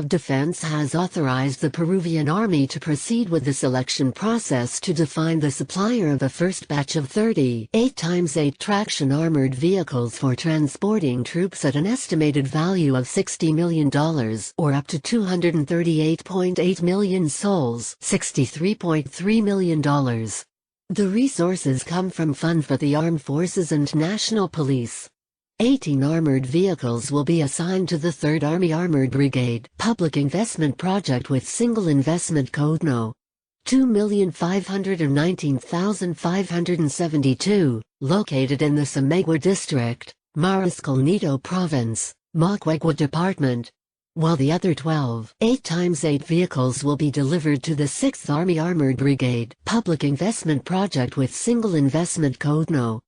of Defense has authorized the Peruvian Army to proceed with the selection process to define the supplier of a first batch of 30 8x8 traction armored vehicles for transporting troops at an estimated value of $60 million, or up to 238.8 million sols, $63.3 million. The resources come from funds for the Armed Forces and National Police. 18 armored vehicles will be assigned to the 3rd Army Armored Brigade public investment project with single investment code No. 2,519,572, located in the Samegua District, Mariscal Nito Province, Moquegua Department, while the other 12 8x8 vehicles will be delivered to the 6th Army Armored Brigade public investment project with single investment code No.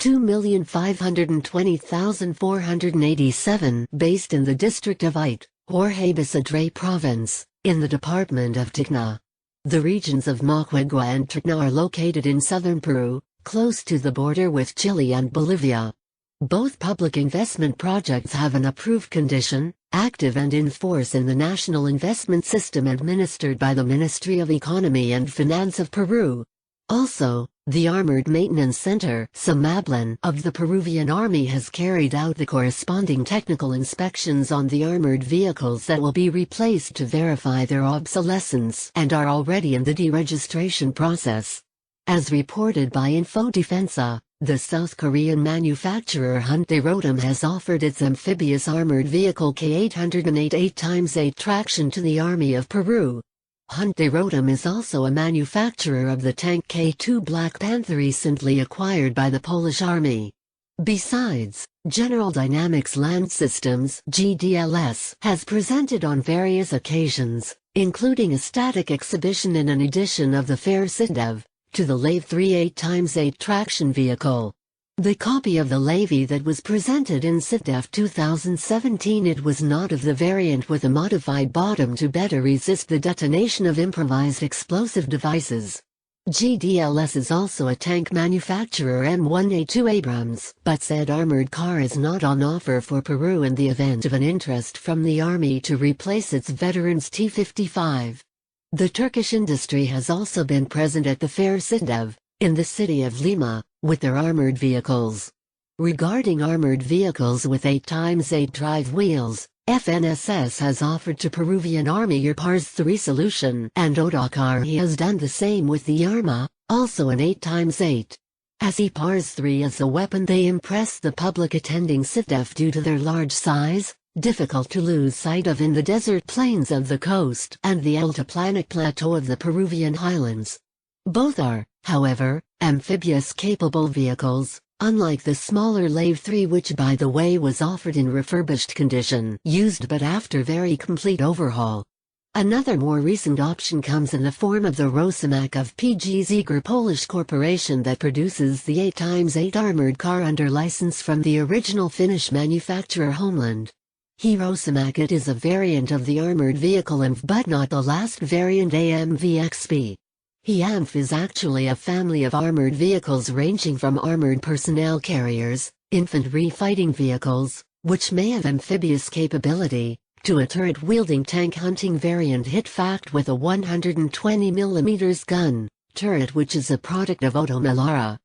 2,520,487, based in the district of Ite, Jorge Basadre Province, in the department of Tacna. The regions of Moquegua and Tacna are located in southern Peru, close to the border with Chile and Bolivia. Both public investment projects have an approved condition, active and in force in the National Investment System administered by the Ministry of Economy and Finance of Peru. Also, the Armored Maintenance Center of the Peruvian Army has carried out the corresponding technical inspections on the armored vehicles that will be replaced to verify their obsolescence and are already in the deregistration process. As reported by Infodefensa, the South Korean manufacturer Hyundai Rotem has offered its amphibious armored vehicle K808 8x8 traction to the Army of Peru. Hyundai Rotem is also a manufacturer of the tank K2 Black Panther recently acquired by the Polish Army. Besides, General Dynamics Land Systems (GDLS) has presented on various occasions, including a static exhibition in an edition of the fair Sitdef, to the LAV III 8x8 traction vehicle. The copy of the LAVIII that was presented in Sitdef 2017, it was not of the variant with a modified bottom to better resist the detonation of improvised explosive devices. GDLS is also a tank manufacturer M1A2 Abrams, but said armored car is not on offer for Peru in the event of an interest from the Army to replace its veterans T-55. The Turkish industry has also been present at the fair Sitdef, in the city of Lima, with their armored vehicles. Regarding armored vehicles with 8x8 drive wheels, FNSS has offered to Peruvian Army your PARS 3 solution, and otocar he has done the same with the ARMA, also an 8x8. As PARS 3 is a weapon they impress the public attending Sitdef due to their large size, difficult to lose sight of in the desert plains of the coast, and the altiplanic plateau of the Peruvian highlands. Both are, however, amphibious-capable vehicles, unlike the smaller LAV III, which by the way was offered in refurbished condition, used but after very complete overhaul. Another more recent option comes in the form of the Rotem of PGZ Polish corporation that produces the 8x8 armored car under license from the original Finnish manufacturer Homeland. Rotem it is a variant of the armored vehicle AMF but not the last variant AMV-XP. AMF is actually a family of armored vehicles ranging from armored personnel carriers, infantry fighting vehicles, which may have amphibious capability, to a turret-wielding tank hunting variant HIT-FACT with a 120mm gun, turret which is a product of Otomelara.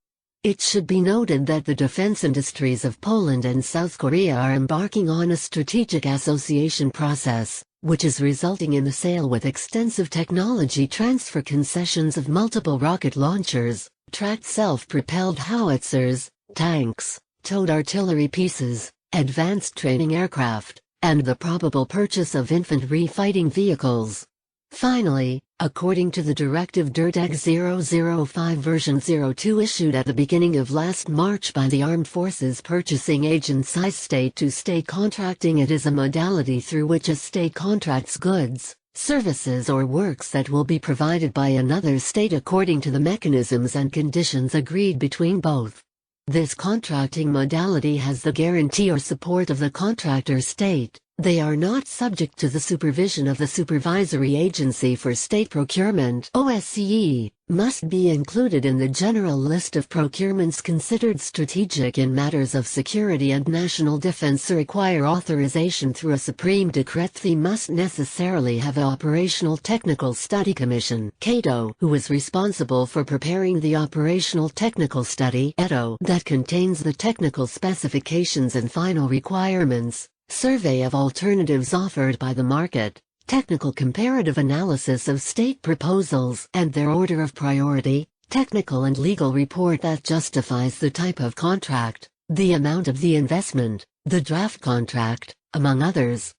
It should be noted that the defense industries of Poland and South Korea are embarking on a strategic association process, which is resulting in the sale with extensive technology transfer concessions of multiple rocket launchers, tracked self-propelled howitzers, tanks, towed artillery pieces, advanced training aircraft, and the probable purchase of infantry fighting vehicles. Finally, according to the Directive DIRTEG 005 version 02 issued at the beginning of last March by the Armed Forces Purchasing Agency, state-to-state contracting it is a modality through which a state contracts goods, services or works that will be provided by another state according to the mechanisms and conditions agreed between both. This contracting modality has the guarantee or support of the contractor state, They are not subject to the supervision of the Supervisory Agency for State Procurement (OSCE), must be included in the general list of procurements considered strategic in matters of security and national defense, require authorization through a Supreme Decree, must necessarily have an Operational Technical Study Commission (K2), who is responsible for preparing the Operational Technical Study that contains the technical specifications and final requirements, survey of alternatives offered by the market, technical comparative analysis of state proposals and their order of priority, technical and legal report that justifies the type of contract, the amount of the investment, the draft contract, among others,